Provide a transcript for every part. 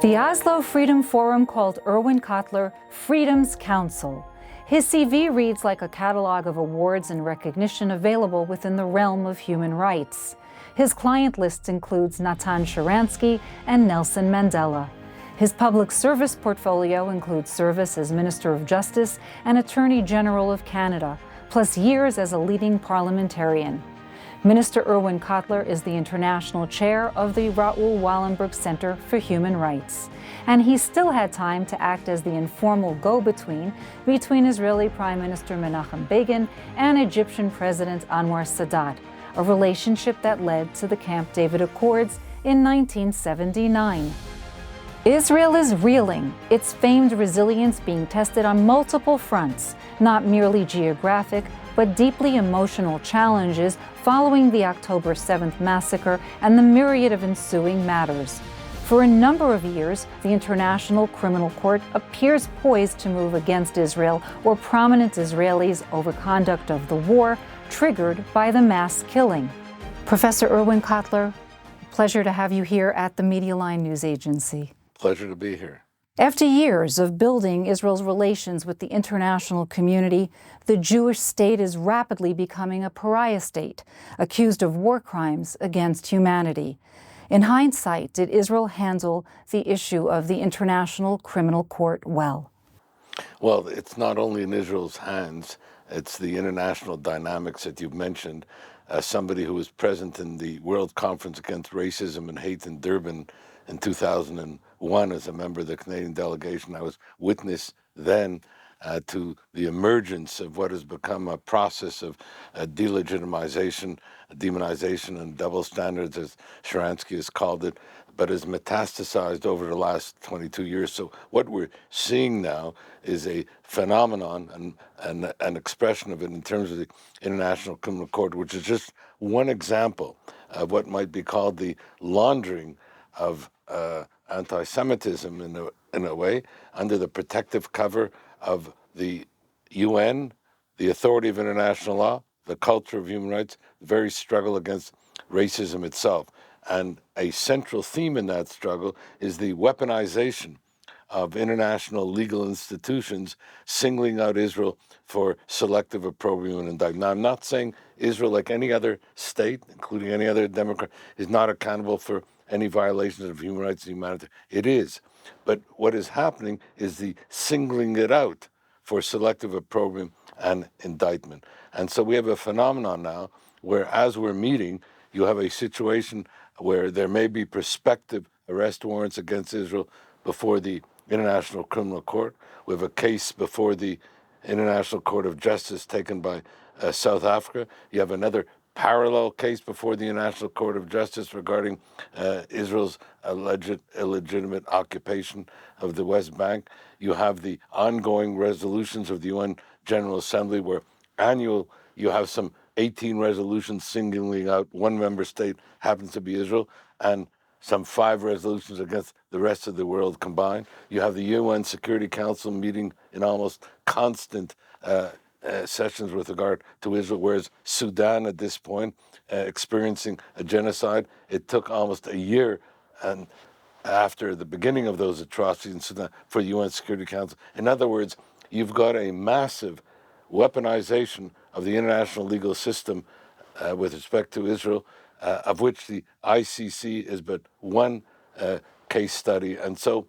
The Oslo Freedom Forum called Erwin Cotler Freedom's Council. His CV reads like a catalog of awards and recognition available within the realm of human rights. His client list includes Natan Sharansky and Nelson Mandela. His public service portfolio includes service as Minister of Justice and Attorney General of Canada, plus years as a leading parliamentarian. Minister Erwin Cotler is the international chair of the Raoul Wallenberg Center for Human Rights. And he still had time to act as the informal go-between between Israeli Prime Minister Menachem Begin and Egyptian President Anwar Sadat, a relationship that led to the Camp David Accords in 1979. Israel is reeling, its famed resilience being tested on multiple fronts, not merely geographic, but deeply emotional challenges following the October 7th massacre and the myriad of ensuing matters. For a number of years, the International Criminal Court appears poised to move against Israel or prominent Israelis over conduct of the war triggered by the mass killing. Professor Erwin Cotler, pleasure to have you here at the Media Line News Agency. Pleasure to be here. After years of building Israel's relations with the international community, the Jewish state is rapidly becoming a pariah state, accused of war crimes against humanity. In hindsight, did Israel handle the issue of the International Criminal Court well? Well, it's not only in Israel's hands, it's the international dynamics that you've mentioned. As somebody who was present in the World Conference Against Racism and Hate in Durban in 2001 as a member of the Canadian delegation, I was witness then to the emergence of what has become a process of delegitimization, demonization, and double standards, as Sharansky has called it, but has metastasized over the last 22 years. So what we're seeing now is a phenomenon and an expression of it in terms of the International Criminal Court, which is just one example of what might be called the laundering of anti-Semitism in a way, under the protective cover of the UN, the authority of international law, the culture of human rights, the very struggle against racism itself. And a central theme in that struggle is the weaponization of international legal institutions, singling out Israel for selective opprobrium and indictment. Now, I'm not saying Israel, like any other state, including any other democrat, is not accountable for any violations of human rights and humanity. It is. But what is happening is the singling it out for selective opprobrium and indictment. And so we have a phenomenon now where, as we're meeting, you have a situation where there may be prospective arrest warrants against Israel before the International Criminal Court. We have a case before the International Court of Justice taken by South Africa. You have another parallel case before the International Court of Justice regarding Israel's alleged illegitimate occupation of the West Bank. You have the ongoing resolutions of the UN General Assembly, where you have some 18 resolutions singling out one member state, happens to be Israel, and some 5 resolutions against the rest of the world combined. You have the UN Security Council meeting in almost constant sessions with regard to Israel, whereas Sudan at this point experiencing a genocide. It took almost a year and after the beginning of those atrocities in Sudan for the UN Security Council. In other words, you've got a massive weaponization of the international legal system with respect to Israel, of which the ICC is but one case study. And so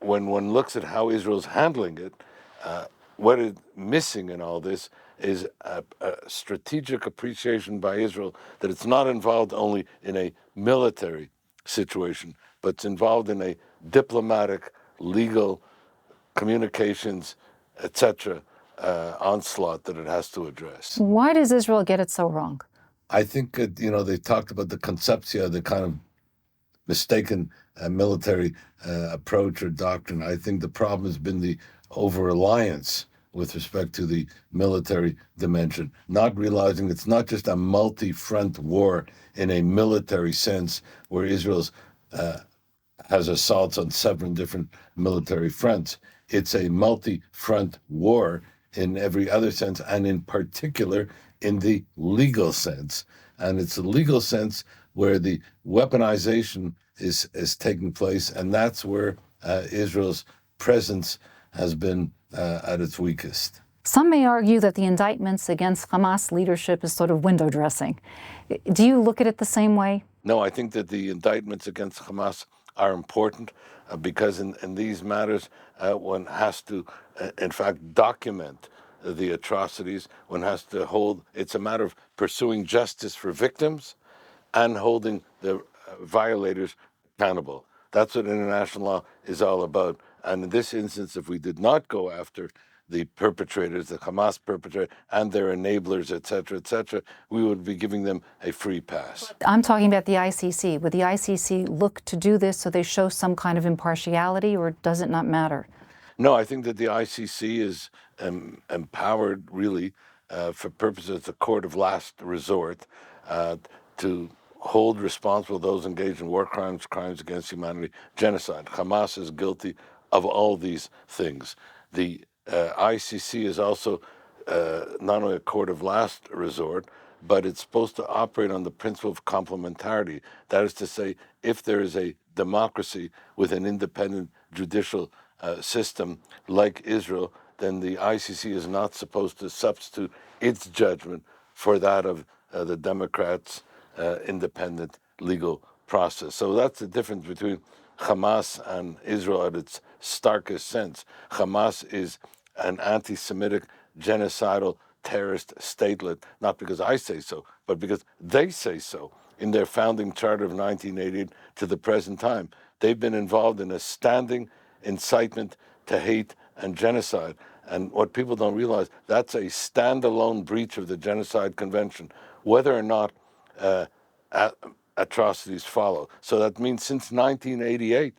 when one looks at how Israel's handling it, what is missing in all this is a strategic appreciation by Israel that it's not involved only in a military situation, but it's involved in a diplomatic, legal, communications, etc. Onslaught that it has to address. Why does Israel get it so wrong? I think they talked about the conceptia, the kind of mistaken military approach or doctrine. I think the problem has been the over-reliance with respect to the military dimension, not realizing it's not just a multi-front war in a military sense where Israel has assaults on 7 different military fronts. It's a multi-front war in every other sense, and in particular in the legal sense. And it's a legal sense where the weaponization is taking place, and that's where Israel's presence has been at its weakest. Some may argue that the indictments against Hamas leadership is sort of window dressing. Do you look at it the same way? No, I think that the indictments against Hamas are important because in these matters, one has to, in fact, document the atrocities. One has to hold, it's a matter of pursuing justice for victims and holding the violators accountable. That's what international law is all about. And in this instance, if we did not go after the perpetrators, the Hamas perpetrators, and their enablers, et cetera, we would be giving them a free pass. I'm talking about the ICC. Would the ICC look to do this so they show some kind of impartiality, or does it not matter? No, I think that the ICC is empowered, really, for purposes of the court of last resort, to hold responsible those engaged in war crimes, crimes against humanity, genocide. Hamas is guilty of all these things. The ICC is also not only a court of last resort, but it's supposed to operate on the principle of complementarity. That is to say, if there is a democracy with an independent judicial system like Israel, then the ICC is not supposed to substitute its judgment for that of the Democrats' independent legal process. So that's the difference between Hamas and Israel at its starkest sense. Hamas is an anti-Semitic, genocidal, terrorist statelet, not because I say so, but because they say so in their founding charter of 1988 to the present time. They've been involved in a standing incitement to hate and genocide. And what people don't realize, that's a standalone breach of the Genocide Convention, whether or not atrocities follow. So that means since 1988,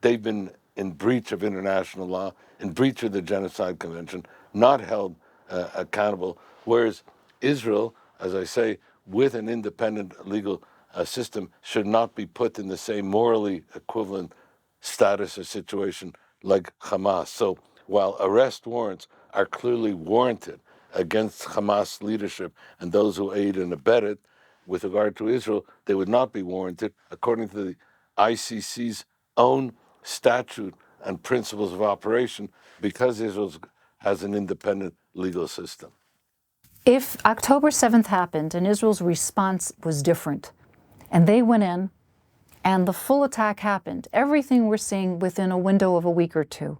they've been in breach of international law, in breach of the Genocide Convention, not held accountable, whereas Israel, as I say, with an independent legal system, should not be put in the same morally equivalent status or situation like Hamas. So while arrest warrants are clearly warranted against Hamas leadership and those who aid and abet it, with regard to Israel, they would not be warranted according to the ICC's own statute and principles of operation, because Israel has an independent legal system. If October 7th happened and Israel's response was different, and they went in and the full attack happened, everything we're seeing within a window of a week or two,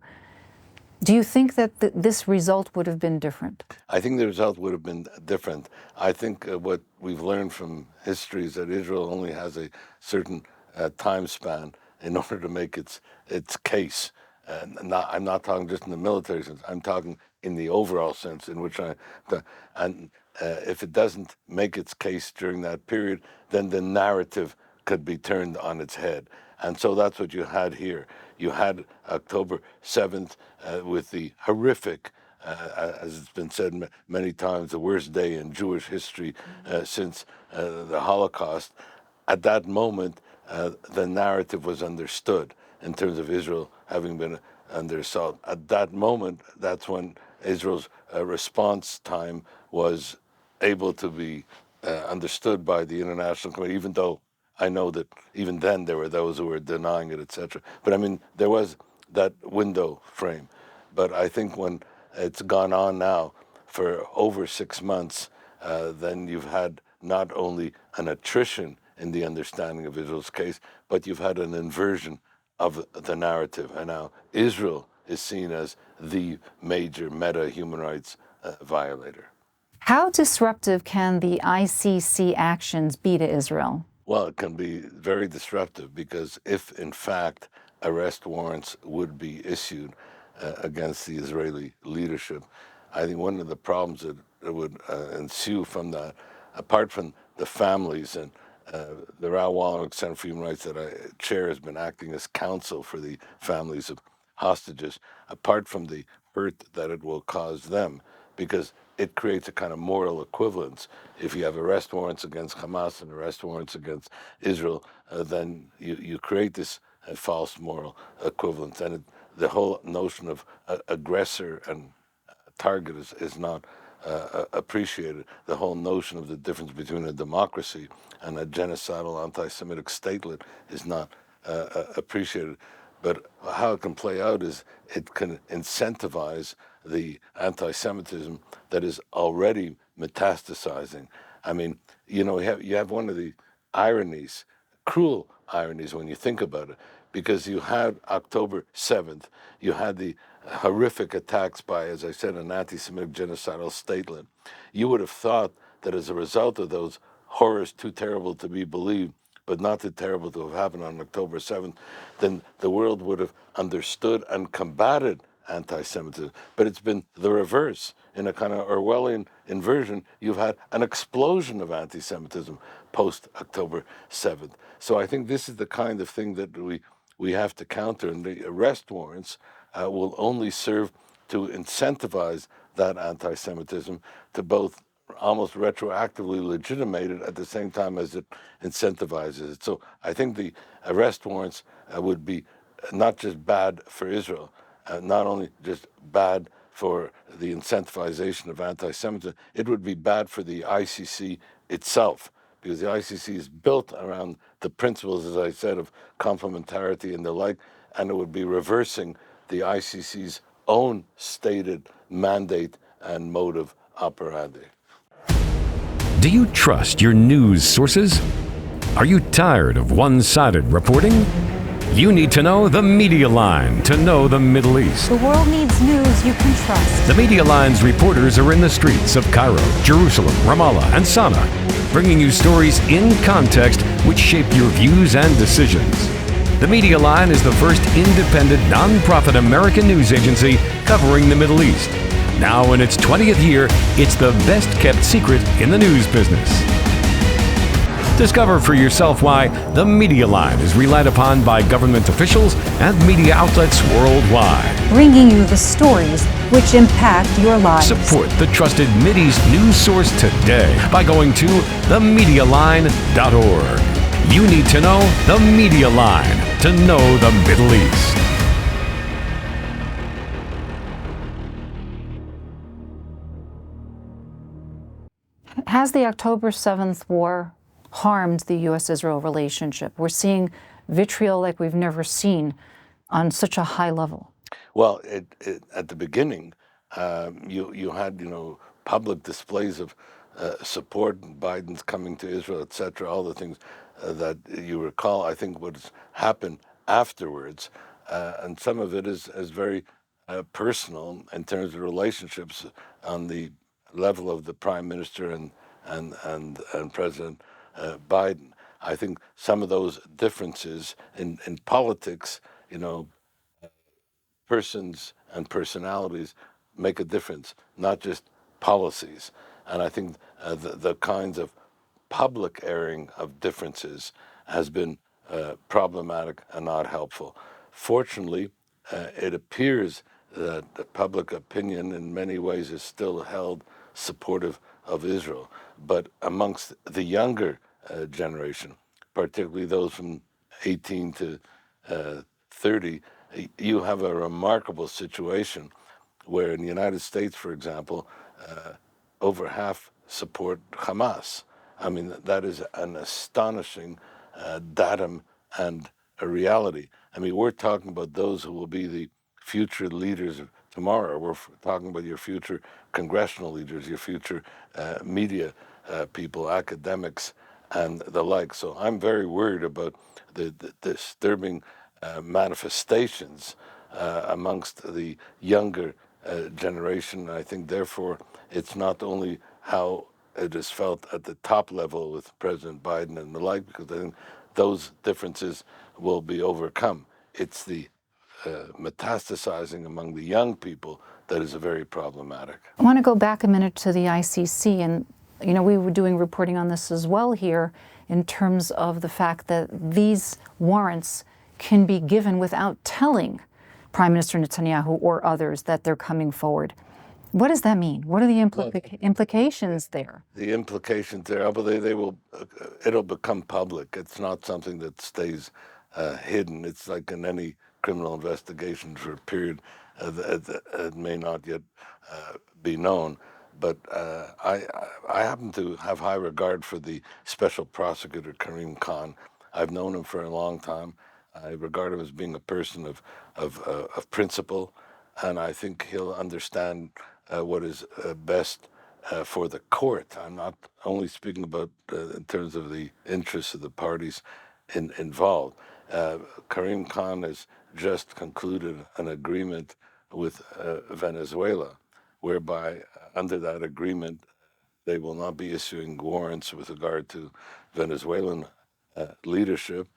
do you think that this result would have been different? I think the result would have been different. I think what we've learned from history is that Israel only has a certain time span in order to make its case. I'm not talking just in the military sense. I'm talking in the overall sense, in which if it doesn't make its case during that period, then the narrative could be turned on its head. And so that's what you had here. You had October 7th with the horrific, as it's been said many times, the worst day in Jewish history since the Holocaust. At that moment, the narrative was understood in terms of Israel having been under assault. At that moment, that's when Israel's response time was able to be understood by the international community, even though I know that even then there were those who were denying it, etc. But I mean, there was that window frame. But I think when it's gone on now for over 6 months, then you've had not only an attrition in the understanding of Israel's case, but you've had an inversion of the narrative. And now Israel is seen as the major human rights violator. How disruptive can the ICC actions be to Israel? Well, it can be very disruptive because if, in fact, arrest warrants would be issued against the Israeli leadership, I think one of the problems that would ensue from that, apart from the families and the Raoul Wallenberg Center for Human Rights that I chair has been acting as counsel for the families of hostages, apart from the hurt that it will cause them, because it creates a kind of moral equivalence. If you have arrest warrants against Hamas and arrest warrants against Israel, then you create this false moral equivalence. And the whole notion of aggressor and target is not appreciated. The whole notion of the difference between a democracy and a genocidal anti-Semitic statelet is not appreciated. But how it can play out is it can incentivize the anti-Semitism that is already metastasizing. I mean, you have one of the ironies, cruel ironies when you think about it, because you had October 7th, you had the horrific attacks by, as I said, an anti-Semitic genocidal statelet. You would have thought that as a result of those horrors too terrible to be believed, but not too terrible to have happened on October 7th, then the world would have understood and combated anti-Semitism. But it's been the reverse. In a kind of Orwellian inversion, you've had an explosion of anti-Semitism post-October 7th. So I think this is the kind of thing that we have to counter, and the arrest warrants will only serve to incentivize that anti-Semitism, to both almost retroactively legitimate it at the same time as it incentivizes it. So I think the arrest warrants would be not just bad for Israel, not only just bad for the incentivization of anti-Semitism, it would be bad for the ICC itself, because the ICC is built around the principles, as I said, of complementarity and the like, and it would be reversing the ICC's own stated mandate and motive operandi. Do you trust your news sources? Are you tired of one-sided reporting? You need to know the Media Line to know the Middle East. The world needs news you can trust. The Media Line's reporters are in the streets of Cairo, Jerusalem, Ramallah, and Sana'a, bringing you stories in context which shape your views and decisions. The Media Line is the first independent, non-profit American news agency covering the Middle East. Now in its 20th year, it's the best-kept secret in the news business. Discover for yourself why the Media Line is relied upon by government officials and media outlets worldwide. Bringing you the stories which impact your lives. Support the trusted Mideast news source today by going to themedialine.org. You need to know the Media Line to know the Middle East. Has the October 7th war harmed the U.S.-Israel relationship? We're seeing vitriol like we've never seen on such a high level. Well, at the beginning, you had public displays of support, Biden's coming to Israel, etc. All the things that you recall. I think what's happened afterwards, and some of it is very personal in terms of relationships on the level of the Prime Minister and President Biden. I think some of those differences in politics, persons and personalities make a difference, not just policies. And I think the kinds of public airing of differences has been problematic and not helpful. Fortunately, it appears that the public opinion in many ways is still held supportive of Israel. But amongst the younger generation, particularly those from 18 to 30, you have a remarkable situation where in the United States, for example, over half support Hamas. I mean, that is an astonishing datum and a reality. I mean, we're talking about those who will be the future leaders of tomorrow. We're talking about your future congressional leaders, your future media people, academics, and the like. So I'm very worried about the disturbing manifestations amongst the younger generation. I think, therefore, it's not only how it is felt at the top level with President Biden and the like, because I think those differences will be overcome. It's the metastasizing among the young people that is very problematic. I want to go back a minute to the ICC, and we were doing reporting on this as well here in terms of the fact that these warrants can be given without telling Prime Minister Netanyahu or others that they're coming forward. What does that mean? What are the implications there? The implications there, but they will. It'll become public. It's not something that stays hidden. It's like in any criminal investigation for a period that may not yet be known. But I happen to have high regard for the special prosecutor Karim Khan. I've known him for a long time. I regard him as being a person of principle, and I think he'll understand what is best for the court. I'm not only speaking about in terms of the interests of the parties involved. Karim Khan has just concluded an agreement with Venezuela, whereby under that agreement they will not be issuing warrants with regard to Venezuelan leadership,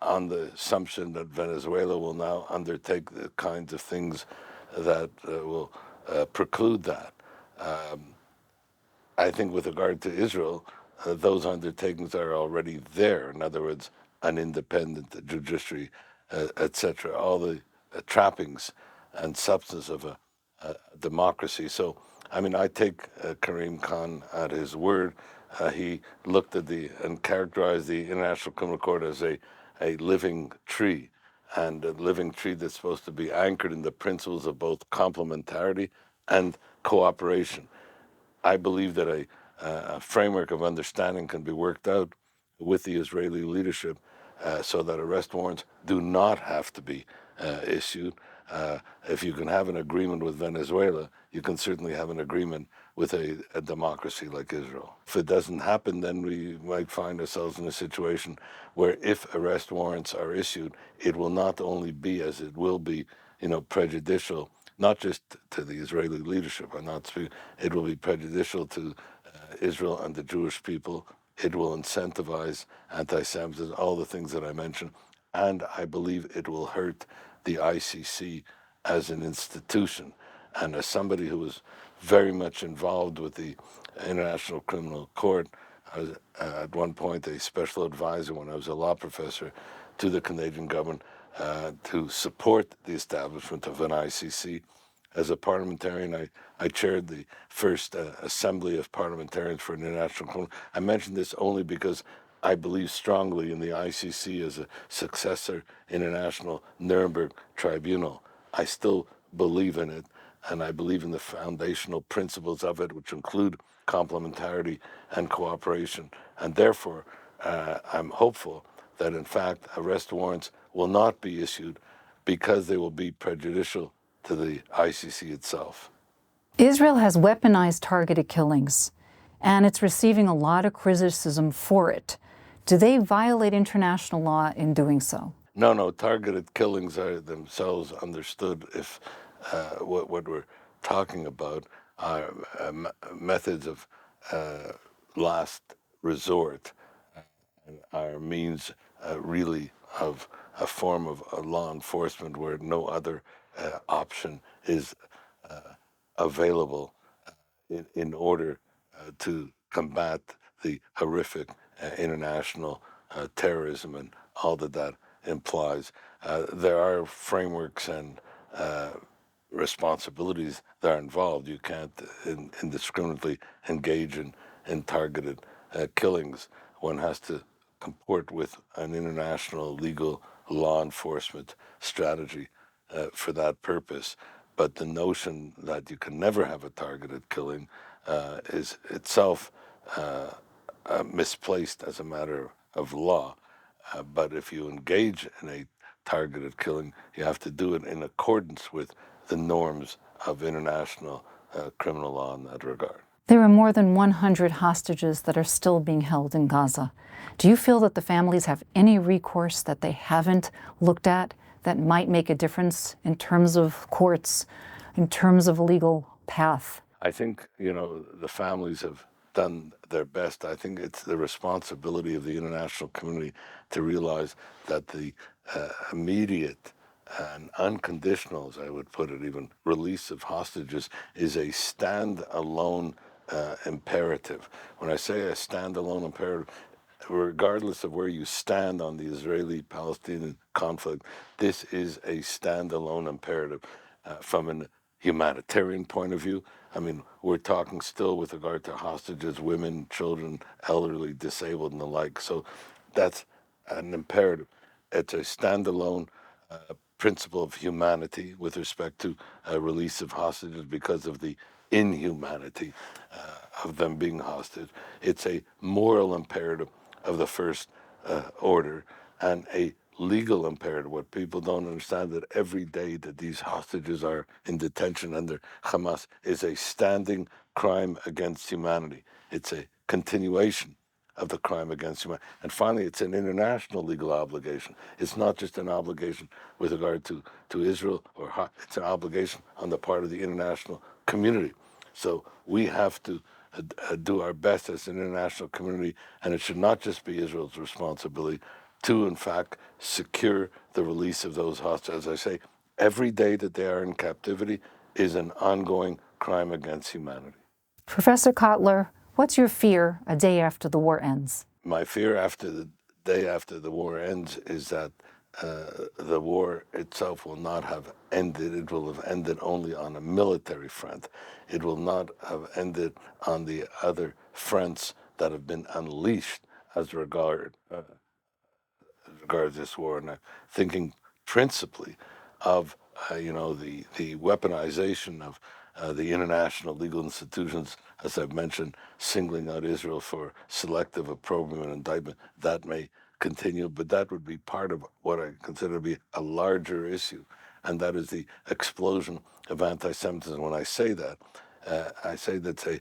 on the assumption that Venezuela will now undertake the kinds of things that will preclude that. I think with regard to Israel, those undertakings are already there. In other words, an independent judiciary, etc., all the trappings and substance of a democracy. So, I mean, I take Karim Khan at his word. He looked at and characterized the International Criminal Court as a living tree, and a living tree that's supposed to be anchored in the principles of both complementarity and cooperation. I believe that a framework of understanding can be worked out with the Israeli leadership so that arrest warrants do not have to be issued. If you can have an agreement with Venezuela, you can certainly have an agreement with a democracy like Israel. If it doesn't happen, then we might find ourselves in a situation where if arrest warrants are issued, it will not only be, as it will be, prejudicial, not just to the Israeli leadership. It will be prejudicial to Israel and the Jewish people. It will incentivize anti-Semitism, all the things that I mentioned, and I believe it will hurt the ICC as an institution. And as somebody who was very much involved with the International Criminal Court, I was at one point a special advisor when I was a law professor to the Canadian government to support the establishment of an ICC. As a parliamentarian, I chaired the first assembly of parliamentarians for an international criminal. I mention this only because I believe strongly in the ICC as a successor international Nuremberg tribunal. I still believe in it, and I believe in the foundational principles of it, which include complementarity and cooperation. And therefore, I'm hopeful that, in fact, arrest warrants will not be issued because they will be prejudicial to the ICC itself. Israel has weaponized targeted killings, and it's receiving a lot of criticism for it. Do they violate international law in doing so? No. Targeted killings are themselves understood if what we're talking about are methods of last resort, are means really of a form of law enforcement where no other option is available in order to combat the horrific international terrorism and all that implies. There are frameworks and responsibilities that are involved. You can't indiscriminately engage in targeted killings. One has to comport with an international legal law enforcement strategy for that purpose. But the notion that you can never have a targeted killing is itself misplaced as a matter of law. But if you engage in a targeted killing, you have to do it in accordance with the norms of international criminal law in that regard. There are more than 100 hostages that are still being held in Gaza. Do you feel that the families have any recourse that they haven't looked at that might make a difference in terms of courts, in terms of a legal path? I think, the families have done their best. I think it's the responsibility of the international community to realize that the immediate and unconditional, as I would put it, even release of hostages is a stand-alone imperative. When I say a stand-alone imperative, regardless of where you stand on the Israeli-Palestinian conflict, this is a standalone imperative from a humanitarian point of view. I mean, we're talking still with regard to hostages, women, children, elderly, disabled, and the like. So that's an imperative. It's a standalone principle of humanity with respect to release of hostages because of the inhumanity of them being hostage. It's a moral imperative of the first order and a legal imperative. What people don't understand, that every day that these hostages are in detention under Hamas is a standing crime against humanity. It's a continuation of the crime against humanity. And finally, it's an international legal obligation. It's not just an obligation with regard to Israel, it's an obligation on the part of the international community. So we have to do our best as an international community, and it should not just be Israel's responsibility to, in fact, secure the release of those hostages. As I say, every day that they are in captivity is an ongoing crime against humanity. Professor Cotler, what's your fear a day after the war ends? My fear after the day after the war ends is that the war itself will not have ended. It will have ended only on a military front. It will not have ended on the other fronts that have been unleashed as regards this war. And I'm thinking principally of the weaponization of the international legal institutions, as I've mentioned, singling out Israel for selective opprobrium and indictment. That may continue, but that would be part of what I consider to be a larger issue, and that is the explosion of anti-Semitism. When I say that, I say that's a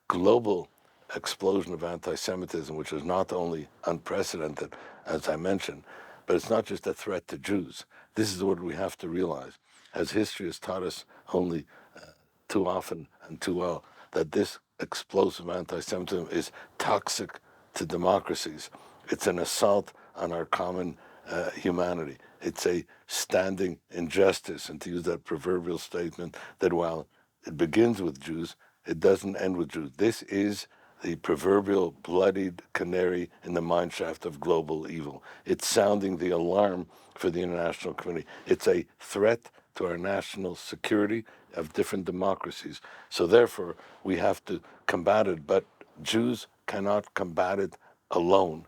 global explosion of anti-Semitism, which is not only unprecedented, as I mentioned, but it's not just a threat to Jews. This is what we have to realize, as history has taught us only too often and too well, that this explosive anti-Semitism is toxic to democracies. It's an assault on our common humanity. It's a standing injustice, and to use that proverbial statement, that while it begins with Jews, it doesn't end with Jews. This is the proverbial bloodied canary in the mineshaft of global evil. It's sounding the alarm for the international community. It's a threat to our national security of different democracies. So therefore, we have to combat it, but Jews cannot combat it alone.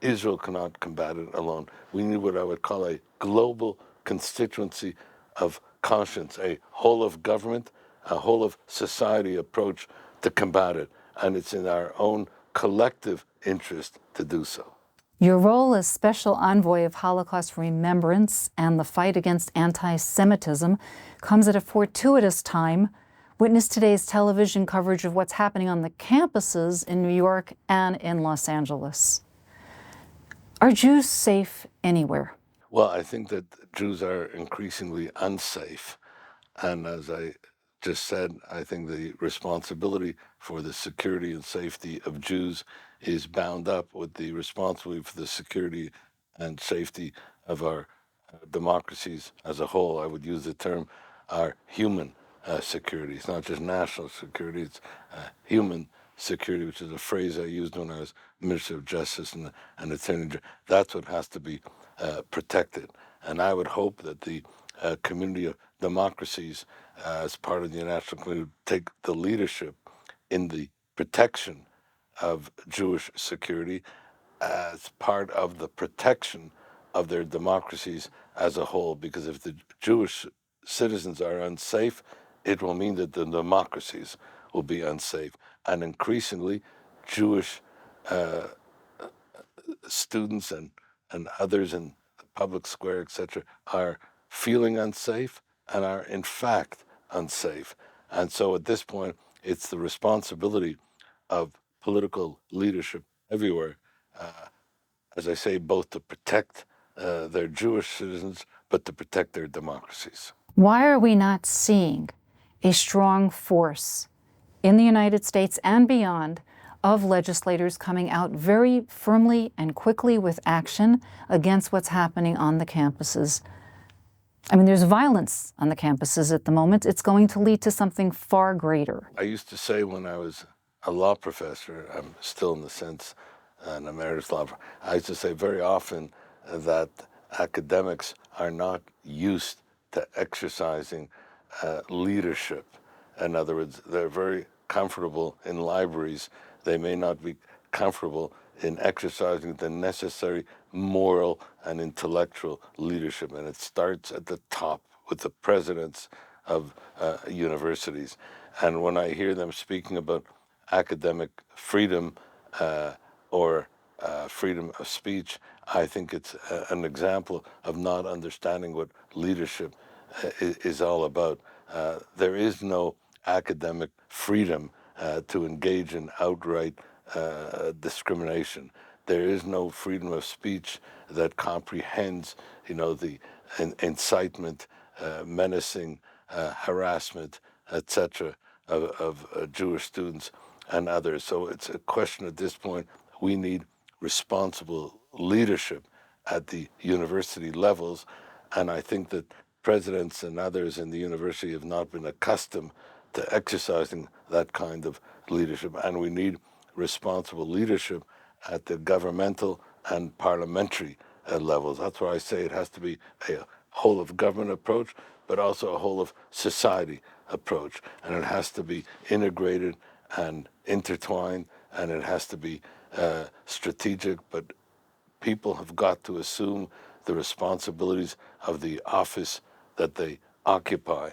Israel cannot combat it alone. We need what I would call a global constituency of conscience, a whole of government, a whole of society approach to combat it. And it's in our own collective interest to do so. Your role as Special Envoy of Holocaust Remembrance and the fight against anti-Semitism comes at a fortuitous time. Witness today's television coverage of what's happening on the campuses in New York and in Los Angeles. Are Jews safe anywhere? Well, I think that Jews are increasingly unsafe. And as I just said, I think the responsibility for the security and safety of Jews is bound up with the responsibility for the security and safety of our democracies as a whole. I would use the term our human security. It's not just national security, it's human security, which is a phrase I used when I was Minister of Justice and Attorney General. That's what has to be protected. And I would hope that the community of democracies, as part of the international community, take the leadership in the protection of Jewish security as part of the protection of their democracies as a whole. Because if the Jewish citizens are unsafe, it will mean that the democracies will be unsafe. And increasingly, Jewish students and others in the public square, etc., are feeling unsafe and are in fact unsafe. And so at this point, it's the responsibility of political leadership everywhere, as I say, both to protect their Jewish citizens, but to protect their democracies. Why are we not seeing a strong force in the United States and beyond of legislators coming out very firmly and quickly with action against what's happening on the campuses? I mean, there's violence on the campuses at the moment. It's going to lead to something far greater. I used to say when I was a law professor, I'm still in the sense an emeritus law professor, I used to say very often that academics are not used to exercising leadership. In other words, they're very comfortable in libraries. They may not be comfortable in exercising the necessary moral and intellectual leadership. And it starts at the top with the presidents of universities. And when I hear them speaking about academic freedom or freedom of speech, I think it's an example of not understanding what leadership is all about. There is no academic freedom to engage in outright discrimination. There is no freedom of speech that comprehends, the incitement, menacing, harassment, etc., of Jewish students and others. So it's a question at this point. We need responsible leadership at the university levels, and I think that presidents and others in the university have not been accustomed to exercising that kind of leadership, and we need responsible leadership at the governmental and parliamentary levels. That's why I say it has to be a whole of government approach, but also a whole of society approach, and it has to be integrated and intertwined, and it has to be strategic, but people have got to assume the responsibilities of the office that they occupy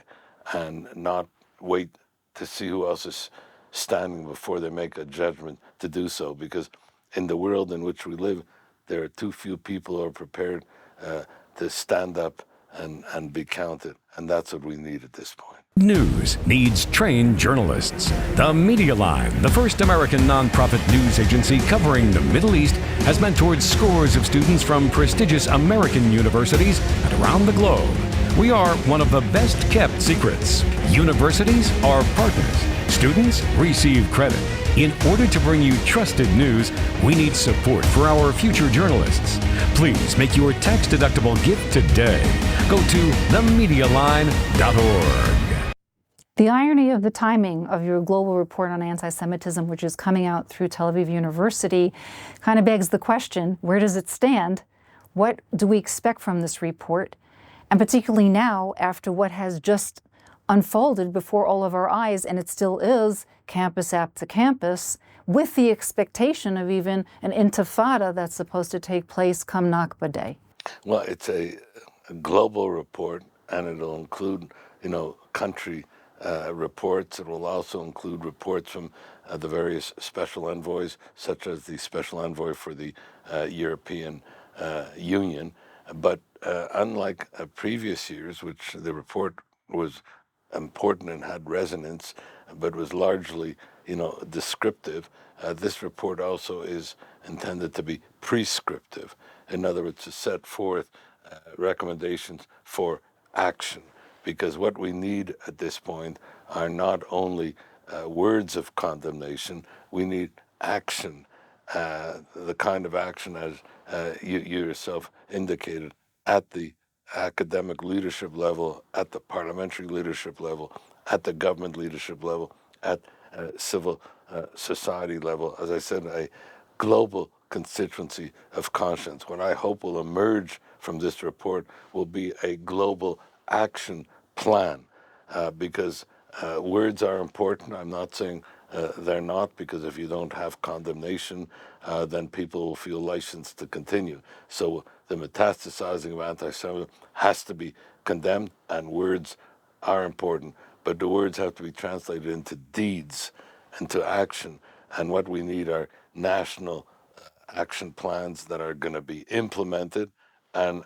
and not wait to see who else is standing before they make a judgment to do so. Because in the world in which we live, there are too few people who are prepared to stand up and be counted. And that's what we need at this point. News needs trained journalists. The Media Line, the first American nonprofit news agency covering the Middle East, has mentored scores of students from prestigious American universities and around the globe. We are one of the best kept secrets. Universities are partners. Students receive credit. In order to bring you trusted news, we need support for our future journalists. Please make your tax-deductible gift today. Go to themedialine.org. The irony of the timing of your global report on anti-Semitism, which is coming out through Tel Aviv University, kind of begs the question, where does it stand? What do we expect from this report? And particularly now, after what has just unfolded before all of our eyes, and it still is, campus after campus, with the expectation of even an intifada that's supposed to take place come Nakba Day. Well, it's a global report, and it'll include, country reports. It will also include reports from the various special envoys, such as the special envoy for the European Union. But unlike previous years, which the report was important and had resonance, but was largely, descriptive, this report also is intended to be prescriptive. In other words, to set forth recommendations for action. Because what we need at this point are not only words of condemnation, we need action, the kind of action as you yourself indicated, at the academic leadership level, at the parliamentary leadership level, at the government leadership level, at civil society level. As I said, a global constituency of conscience. What I hope will emerge from this report will be a global action plan, because words are important. I'm not saying they're not, because if you don't have condemnation, then people will feel licensed to continue. So the metastasizing of anti-Semitism has to be condemned, and words are important, but the words have to be translated into deeds, into action. And what we need are national action plans that are going to be implemented, and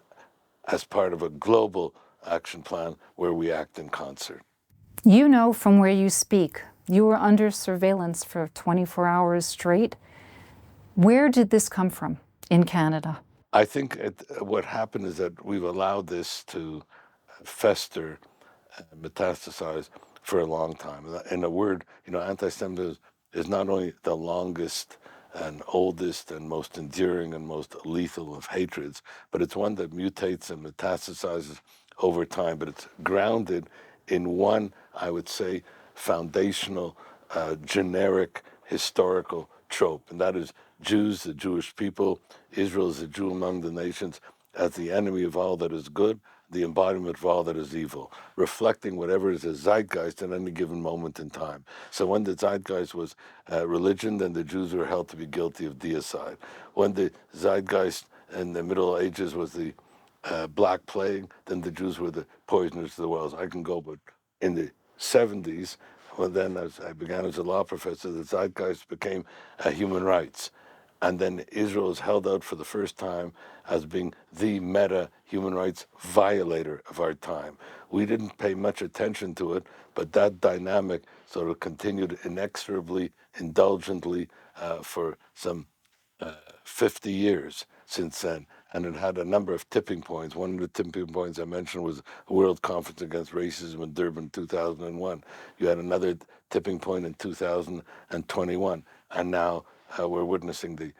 as part of a global action plan where we act in concert. You know from where you speak, you were under surveillance for 24 hours straight. Where did this come from in Canada? I think what happened is that we've allowed this to fester, metastasize for a long time. In a word, anti-Semitism is not only the longest and oldest and most enduring and most lethal of hatreds, but it's one that mutates and metastasizes over time. But it's grounded in one, I would say, foundational, generic, historical trope, and that is Jews, the Jewish people, Israel is a Jew among the nations, as the enemy of all that is good, the embodiment of all that is evil, reflecting whatever is a zeitgeist at any given moment in time. So when the zeitgeist was religion, then the Jews were held to be guilty of deicide. When the zeitgeist in the Middle Ages was the Black Plague, then the Jews were the poisoners of the wells. I can go, but in the 70s, well, then as I began as a law professor, the zeitgeist became human rights. And then Israel is held out for the first time as being the meta human rights violator of our time. We didn't pay much attention to it, but that dynamic sort of continued inexorably, indulgently for some 50 years since then. And it had a number of tipping points. One of the tipping points I mentioned was the World Conference Against Racism in Durban 2001. You had another tipping point in 2021. And now we're witnessing the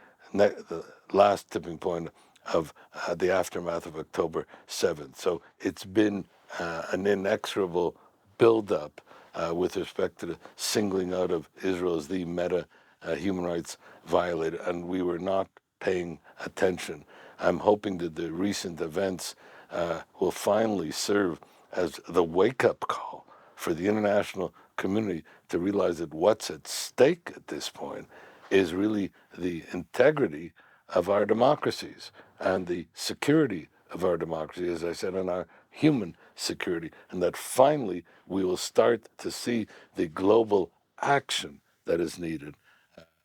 last tipping point of the aftermath of October 7th. So it's been an inexorable buildup with respect to the singling out of Israel as the meta human rights violator, and we were not paying attention. I'm hoping that the recent events will finally serve as the wake-up call for the international community to realize that what's at stake at this point is really the integrity of our democracies and the security of our democracy, as I said, and our human security, and that finally we will start to see the global action that is needed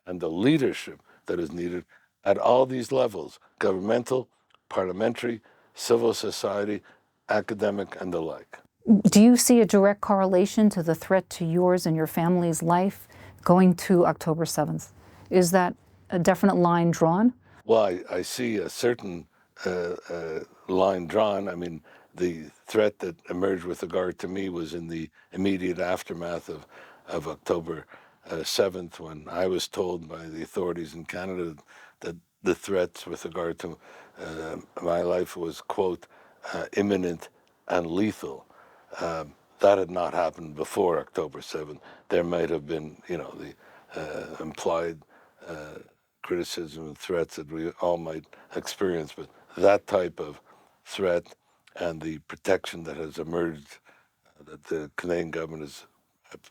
and the leadership that is needed at all these levels: governmental, parliamentary, civil society, academic, and the like. Do you see a direct correlation to the threat to yours and your family's life going to October 7th? Is that a definite line drawn? Well, I see a certain line drawn. I mean, the threat that emerged with regard to me was in the immediate aftermath of October 7th, when I was told by the authorities in Canada that the threats with regard to my life was, quote, imminent and lethal. That had not happened before October 7th. There might have been, the implied criticism and threats that we all might experience, but that type of threat and the protection that has emerged that the Canadian government has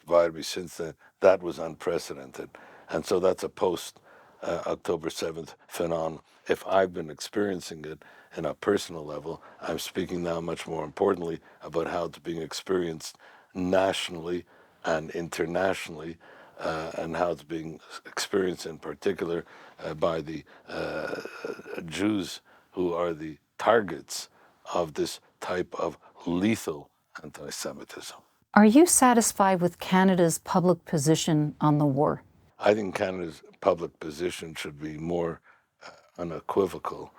provided me since then, that was unprecedented. And so that's a post October 7th phenomenon. If I've been experiencing it in a personal level, I'm speaking now much more importantly about how it's being experienced nationally and internationally, and how it's being experienced in particular by the Jews who are the targets of this type of lethal anti-Semitism. Are you satisfied with Canada's public position on the war? I think Canada's public position should be more unequivocal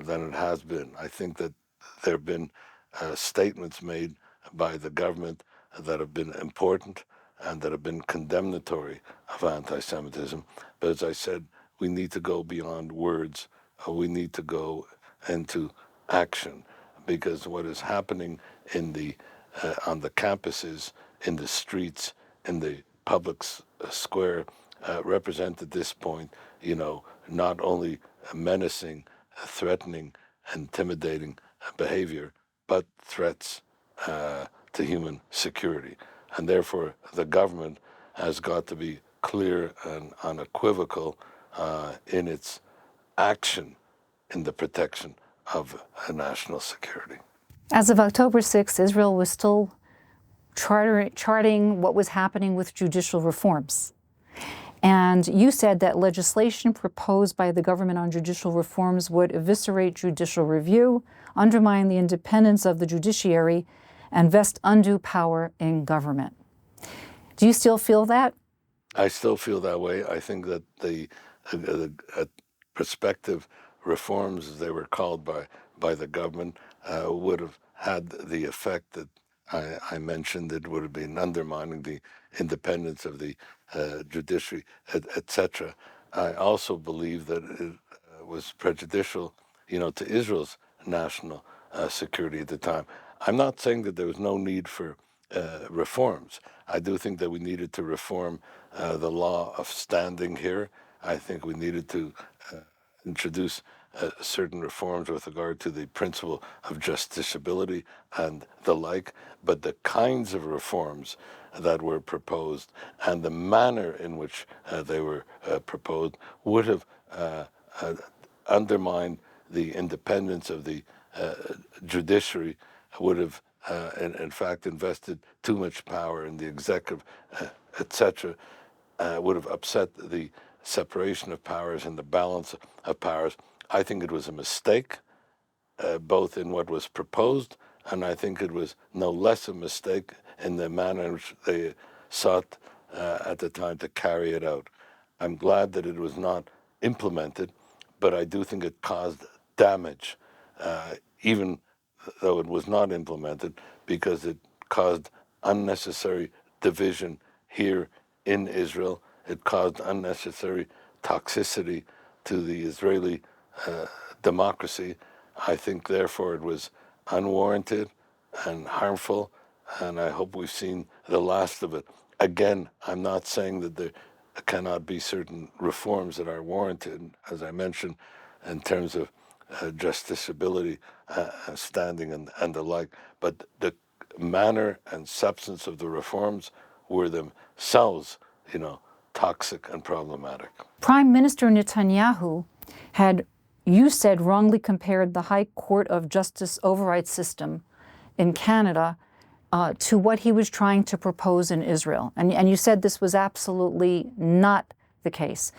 than it has been. I think that there have been statements made by the government that have been important and that have been condemnatory of anti-Semitism. But as I said, we need to go beyond words. We need to go into action, because what is happening in the on the campuses, in the streets, in the public square represent at this point, not only menacing, threatening, intimidating behavior, but threats to human security. And therefore, the government has got to be clear and unequivocal in its action in the protection of national security. As of October 6th, Israel was still charting what was happening with judicial reforms. And you said that legislation proposed by the government on judicial reforms would eviscerate judicial review, undermine the independence of the judiciary, and vest undue power in government. Do you still feel that? I still feel that way. I think that the prospective reforms, as they were called by the government, would have had the effect that I mentioned. It would have been undermining the independence of the judiciary, etc. I also believe that it was prejudicial, to Israel's national security at the time. I'm not saying that there was no need for reforms. I do think that we needed to reform the law of standing here. I think we needed to introduce certain reforms with regard to the principle of justiciability and the like, but the kinds of reforms that were proposed and the manner in which they were proposed would have undermined the independence of the judiciary, would have in fact invested too much power in the executive, etc., would have upset the separation of powers and the balance of powers. I think it was a mistake, both in what was proposed, and I think it was no less a mistake in the manner in which they sought at the time to carry it out. I'm glad that it was not implemented, but I do think it caused damage, even though it was not implemented, because it caused unnecessary division here in Israel. It caused unnecessary toxicity to the Israeli democracy. I think, therefore, it was unwarranted and harmful, and I hope we've seen the last of it. Again, I'm not saying that there cannot be certain reforms that are warranted, as I mentioned, in terms of justiciability, standing, and the like, but the manner and substance of the reforms were themselves, toxic and problematic. Prime Minister Netanyahu had, you said, wrongly compared the High Court of Justice override system in Canada to what he was trying to propose in Israel. And you said this was absolutely not the case.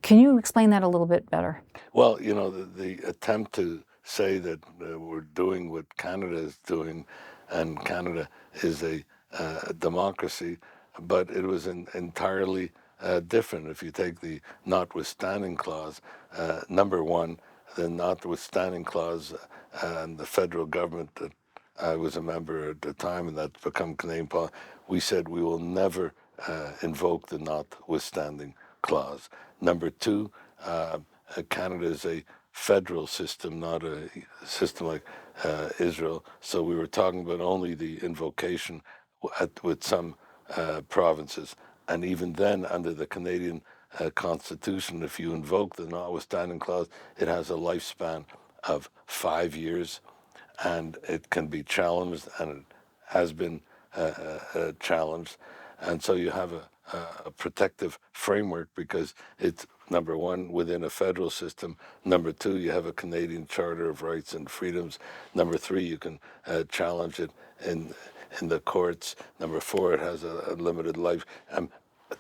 Can you explain that a little bit better? Well, the attempt to say that we're doing what Canada is doing, and Canada is a democracy, but it was entirely different. If you take the notwithstanding clause, number one, the notwithstanding clause and the federal government that I was a member at the time, and that's become Canadian policy, we said we will never invoke the notwithstanding clause. Number two, Canada is a federal system, not a system like Israel. So we were talking about only the invocation with some provinces. And even then, under the Canadian Constitution, if you invoke the notwithstanding clause, it has a lifespan of 5 years, and it can be challenged, and it has been challenged. And so you have a protective framework because it's, number one, within a federal system. Number two, you have a Canadian Charter of Rights and Freedoms. Number three, you can challenge it in the courts. Number four, it has a limited life.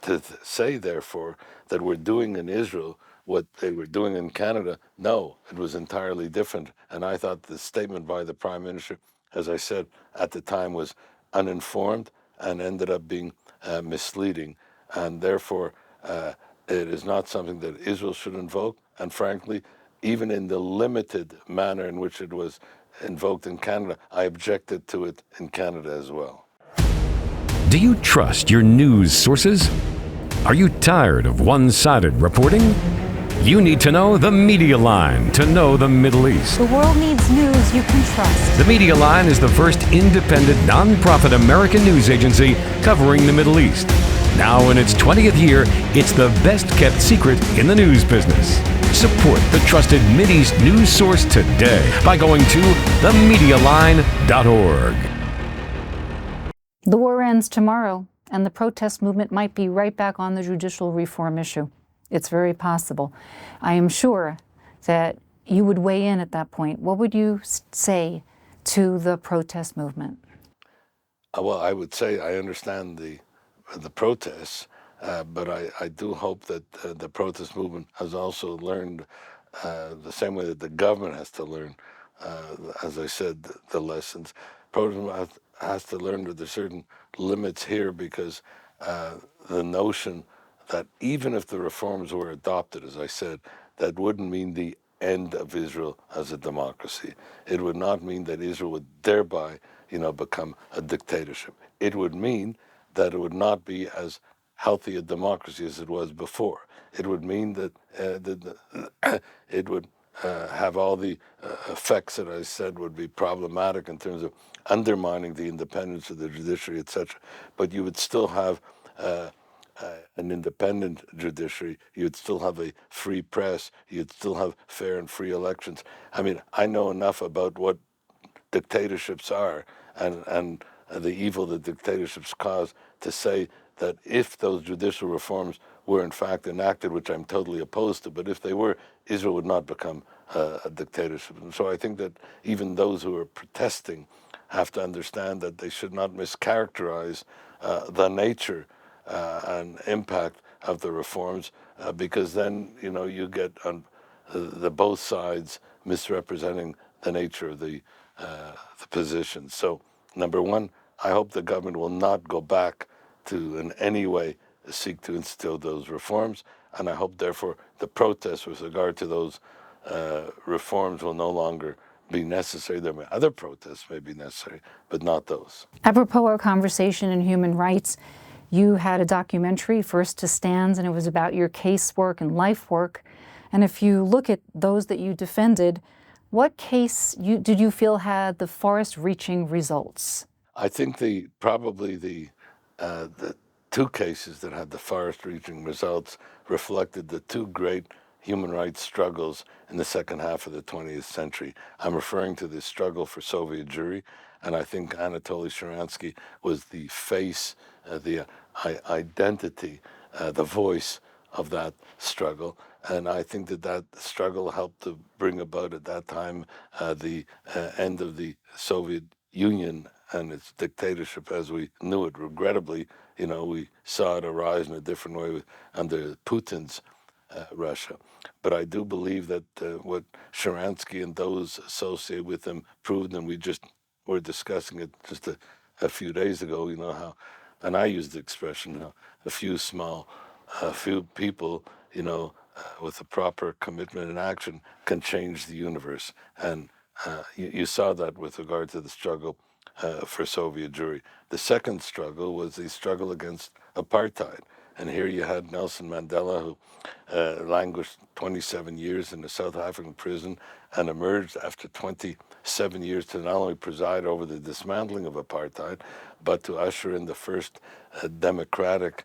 To say, therefore, that we're doing in Israel what they were doing in Canada, no, it was entirely different. And I thought the statement by the Prime Minister, as I said at the time, was uninformed and ended up being misleading. And therefore, it is not something that Israel should invoke. And frankly, even in the limited manner in which it was invoked in Canada, I objected to it in Canada as well. Do you trust your news sources? Are you tired of one-sided reporting? You need to know the Media Line to know the Middle East. The world needs news you can trust. The Media Line is the first independent, non-profit American news agency covering the Middle East. Now in its 20th year, it's the best-kept secret in the news business. Support the trusted Mideast news source today by going to themedialine.org. The war ends tomorrow, and the protest movement might be right back on the judicial reform issue. It's very possible. I am sure that you would weigh in at that point. What would you say to the protest movement? Well, I would say I understand the protests, but I do hope that the protest movement has also learned the same way that the government has to learn, as I said, the lessons. Protest has to learn that there's certain limits here, because the notion that even if the reforms were adopted, as I said, that wouldn't mean the end of Israel as a democracy. It would not mean that Israel would thereby, become a dictatorship. It would mean that it would not be as healthy a democracy as it was before. It would mean that it would have all the effects that I said would be problematic in terms of undermining the independence of the judiciary, etc. But you would still have an independent judiciary. You'd still have a free press. You'd still have fair and free elections. I mean, I know enough about what dictatorships are and the evil that dictatorships cause to say that if those judicial reforms were in fact enacted, which I'm totally opposed to, but if they were, Israel would not become a dictatorship. And so I think that even those who are protesting have to understand that they should not mischaracterize the nature and impact of the reforms, because then you get on the both sides misrepresenting the nature of the position. So, number one, I hope the government will not go back to in any way seek to instill those reforms, and I hope therefore the protests with regard to those reforms will no longer be necessary. Other protests may be necessary, but not those. Apropos our conversation in human rights, you had a documentary, First to Stands, and it was about your casework and life work. And if you look at those that you defended, what case did you feel had the farthest-reaching results? I think probably the two cases that had the farthest-reaching results reflected the two great human rights struggles in the second half of the 20th century. I'm referring to the struggle for Soviet Jewry, and I think Anatoly Sharansky was the face, the identity, the voice of that struggle. And I think that struggle helped to bring about at that time the end of the Soviet Union and its dictatorship as we knew it. Regrettably, we saw it arise in a different way under Putin's Russia. But I do believe that what Sharansky and those associated with him proved, and we just were discussing it just a few days ago, how, and I used the expression, a few people, with a proper commitment and action can change the universe. And you saw that with regard to the struggle for Soviet Jewry. The second struggle was the struggle against apartheid. And here you had Nelson Mandela, who languished 27 years in a South African prison and emerged after 27 years to not only preside over the dismantling of apartheid, but to usher in the first democratic,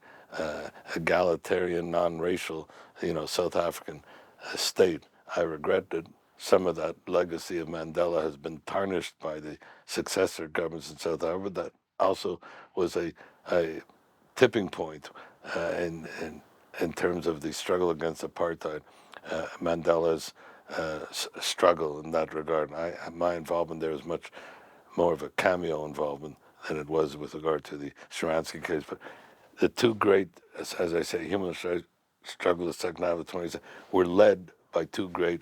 egalitarian, non-racial, South African state. I regret that some of that legacy of Mandela has been tarnished by the successor governments in South Africa, but that also was a tipping point in terms of the struggle against apartheid, Mandela's struggle in that regard. My involvement there is much more of a cameo involvement than it was with regard to the Sharansky case. But the two great, as I say, human rights struggle, the second half of the 20th, were led by two great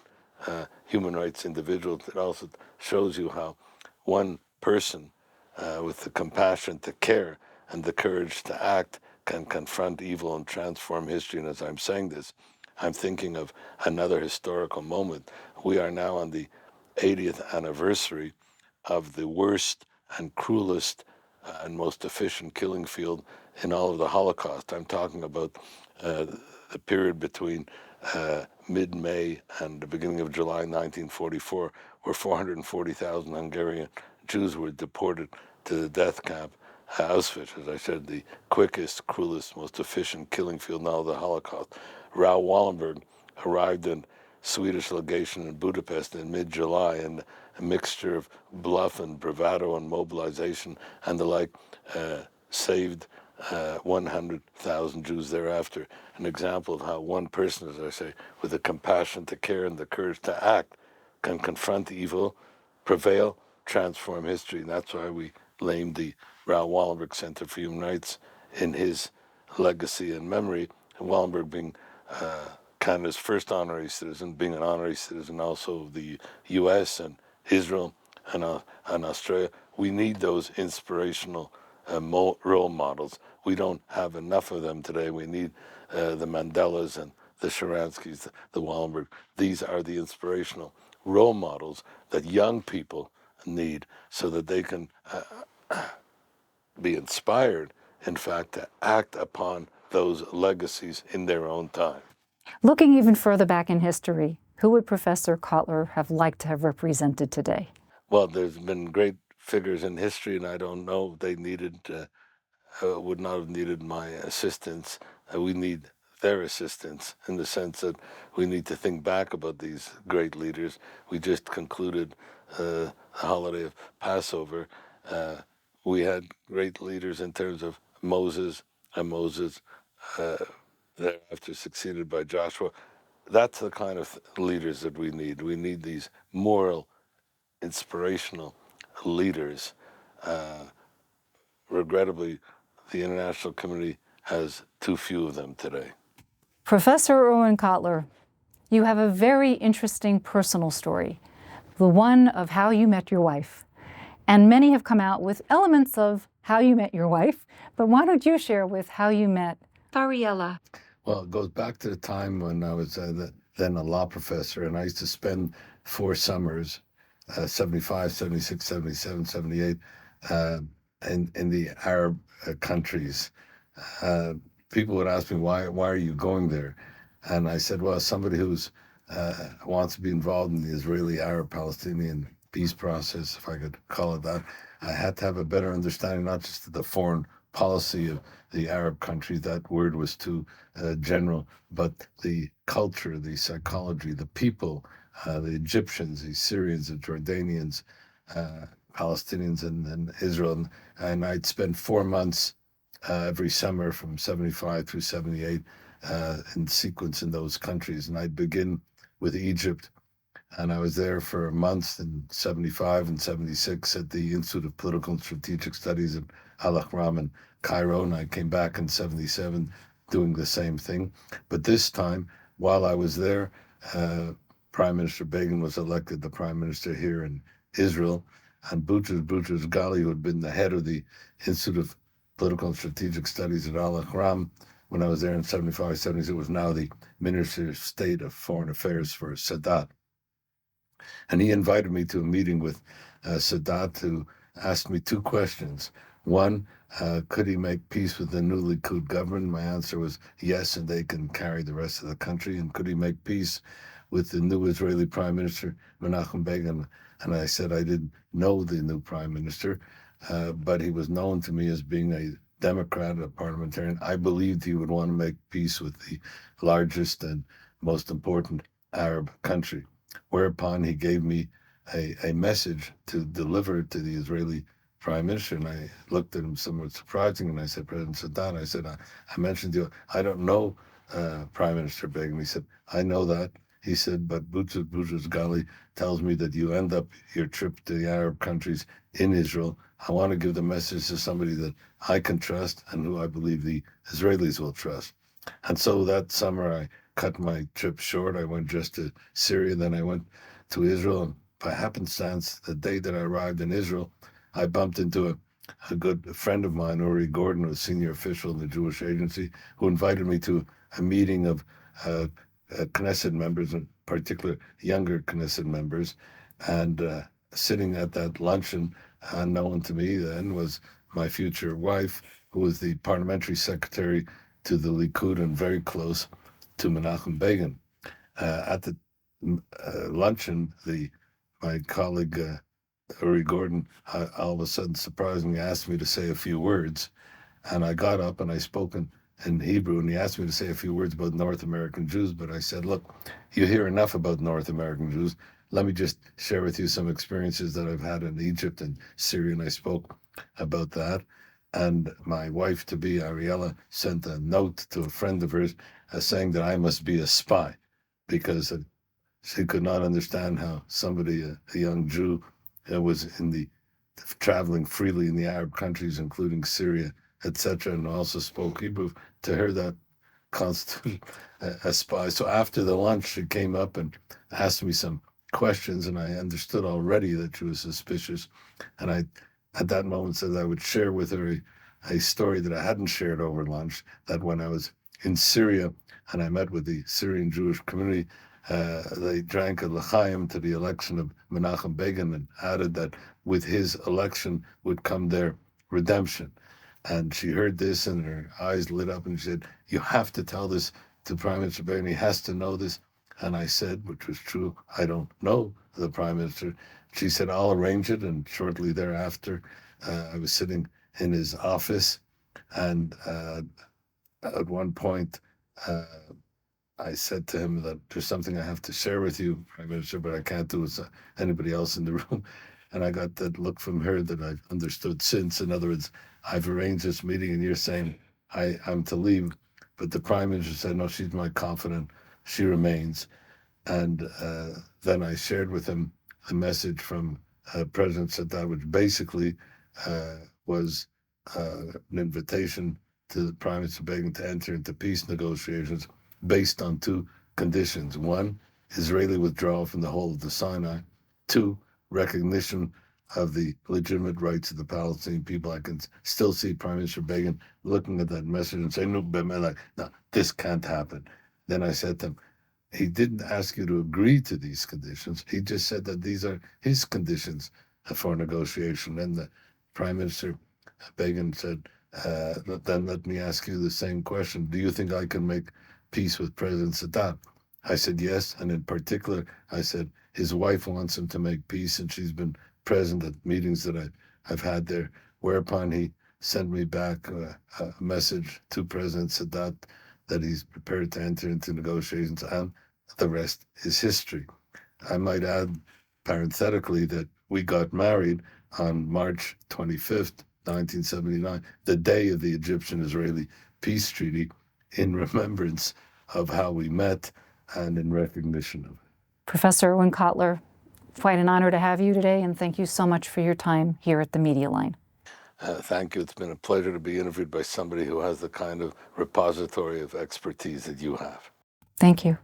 human rights individuals. It also shows you how one person with the compassion to care and the courage to act can confront evil and transform history. And as I'm saying this, I'm thinking of another historical moment. We are now on the 80th anniversary of the worst and cruelest and most efficient killing field in all of the Holocaust. I'm talking about the period between mid-May and the beginning of July 1944, where 440,000 Hungarian Jews were deported to the death camp Auschwitz, as I said, the quickest, cruelest, most efficient killing field in all of the Holocaust. Raoul Wallenberg arrived in Swedish legation in Budapest in mid-July, and a mixture of bluff and bravado and mobilization and the like saved 100,000 Jews thereafter. An example of how one person, as I say, with the compassion to care and the courage to act, can confront evil, prevail, transform history. And that's why we named the Raoul Wallenberg Center for Human Rights in his legacy and memory. And Wallenberg being Canada's first honorary citizen, being an honorary citizen also of the U.S. and Israel and Australia. We need those inspirational role models. We don't have enough of them today. We need the Mandelas and the Sharanskys, the Wallenberg. These are the inspirational role models that young people need so that they can be inspired, in fact, to act upon those legacies in their own time. Looking even further back in history, who would Professor Cotler have liked to have represented today? Well, there's been great figures in history, and I don't know if they would not have needed my assistance. We need their assistance in the sense that we need to think back about these great leaders. We just concluded the holiday of Passover. We had great leaders in terms of Moses, and Moses thereafter succeeded by Joshua. That's the kind of leaders that we need. We need these moral, inspirational leaders. Regrettably, the international community has too few of them today. Professor Erwin Cotler, you have a very interesting personal story, the one of how you met your wife. And many have come out with elements of how you met your wife, but why don't you share with how you met Fariella? Well, it goes back to the time when I was then a law professor, and I used to spend 4 summers, 75, 76, 77, 78, in the Arab countries. People would ask me, why are you going there? And I said, well, somebody who's wants to be involved in the Israeli-Arab-Palestinian peace process, if I could call it that, I had to have a better understanding, not just of the foreign policy of the Arab countries, that word was too general, but the culture, the psychology, the people, the Egyptians, the Syrians, the Jordanians, Palestinians, and Israel. And I'd spend 4 months every summer from 75 through 78 in sequence in those countries. And I'd begin with Egypt. And I was there for a month in 75 and 76 at the Institute of Political and Strategic Studies at Al-Ahram in Cairo. And I came back in 77 doing the same thing. But this time, while I was there, Prime Minister Begin was elected the Prime Minister here in Israel. And Boutros Ghali, who had been the head of the Institute of Political and Strategic Studies at Al-Ahram when I was there in 75, 76, was now the Minister of State of Foreign Affairs for Sadat. And he invited me to a meeting with Sadat to ask me 2 questions. One, could he make peace with the new Likud government? My answer was yes, and they can carry the rest of the country. And could he make peace with the new Israeli Prime Minister, Menachem Begin? And I said I didn't know the new Prime Minister, but he was known to me as being a Democrat, a parliamentarian. I believed he would want to make peace with the largest and most important Arab country. Whereupon he gave me a message to deliver to the Israeli Prime Minister. And I looked at him somewhat surprising, and I said, President Sadat, I said, I mentioned to you, I don't know Prime Minister Begin. He said, I know that. He said, but Boutros Ghali tells me that you end up your trip to the Arab countries in Israel. I want to give the message to somebody that I can trust and who I believe the Israelis will trust. And so that summer I cut my trip short. I went just to Syria, then I went to Israel. And by happenstance, the day that I arrived in Israel, I bumped into a good friend of mine, Uri Gordon, a senior official in the Jewish Agency, who invited me to a meeting of Knesset members, in particular younger Knesset members. And sitting at that luncheon, unknown to me then, was my future wife, who was the parliamentary secretary to the Likud and very close to Menachem Begin. At the luncheon, my colleague Uri Gordon all of a sudden surprisingly asked me to say a few words, and I got up and I spoke in Hebrew, and he asked me to say a few words about North American Jews, but I said, look, you hear enough about North American Jews. Let me just share with you some experiences that I've had in Egypt and Syria, and I spoke about that. And my wife-to-be, Ariella, sent a note to a friend of hers saying that I must be a spy, because she could not understand how somebody, a young Jew, was traveling freely in the Arab countries, including Syria, etc., and also spoke Hebrew. To her, that constituted a spy. So after the lunch, she came up and asked me some questions, and I understood already that she was suspicious. And I, at that moment, said I would share with her a story that I hadn't shared over lunch, that when I was in Syria and I met with the Syrian Jewish community, they drank a l'chaim to the election of Menachem Begin and added that with his election would come their redemption. And she heard this and her eyes lit up and she said, you have to tell this to Prime Minister Begin. He has to know this. And I said, which was true, I don't know the Prime Minister. She said, I'll arrange it. And shortly thereafter, I was sitting in his office. And at one point, I said to him that there's something I have to share with you, Prime Minister, but I can't do it with anybody else in the room. And I got that look from her that I've understood since. In other words, I've arranged this meeting and you're saying I'm to leave. But the Prime Minister said, no, she's my confidant. She remains. And then I shared with him a message from President Sadat, which basically was an invitation to the Prime Minister Begin to enter into peace negotiations based on two conditions. One, Israeli withdrawal from the whole of the Sinai. Two, recognition of the legitimate rights of the Palestinian people. I can still see Prime Minister Begin looking at that message and saying, no, this can't happen. Then I said to him, he didn't ask you to agree to these conditions. He just said that these are his conditions for negotiation. And the Prime Minister Begin said, then let me ask you the same question. Do you think I can make peace with President Sadat? I said yes, and in particular, I said his wife wants him to make peace, and she's been present at meetings that I've had there, whereupon he sent me back a message to President Sadat that he's prepared to enter into negotiations, and the rest is history. I might add, parenthetically, that we got married on March 25th, 1979, the day of the Egyptian-Israeli peace treaty, in remembrance of how we met and in recognition of it. Professor Erwin Cotler, quite an honor to have you today, and thank you so much for your time here at the Media Line. Thank you. It's been a pleasure to be interviewed by somebody who has the kind of repository of expertise that you have. Thank you.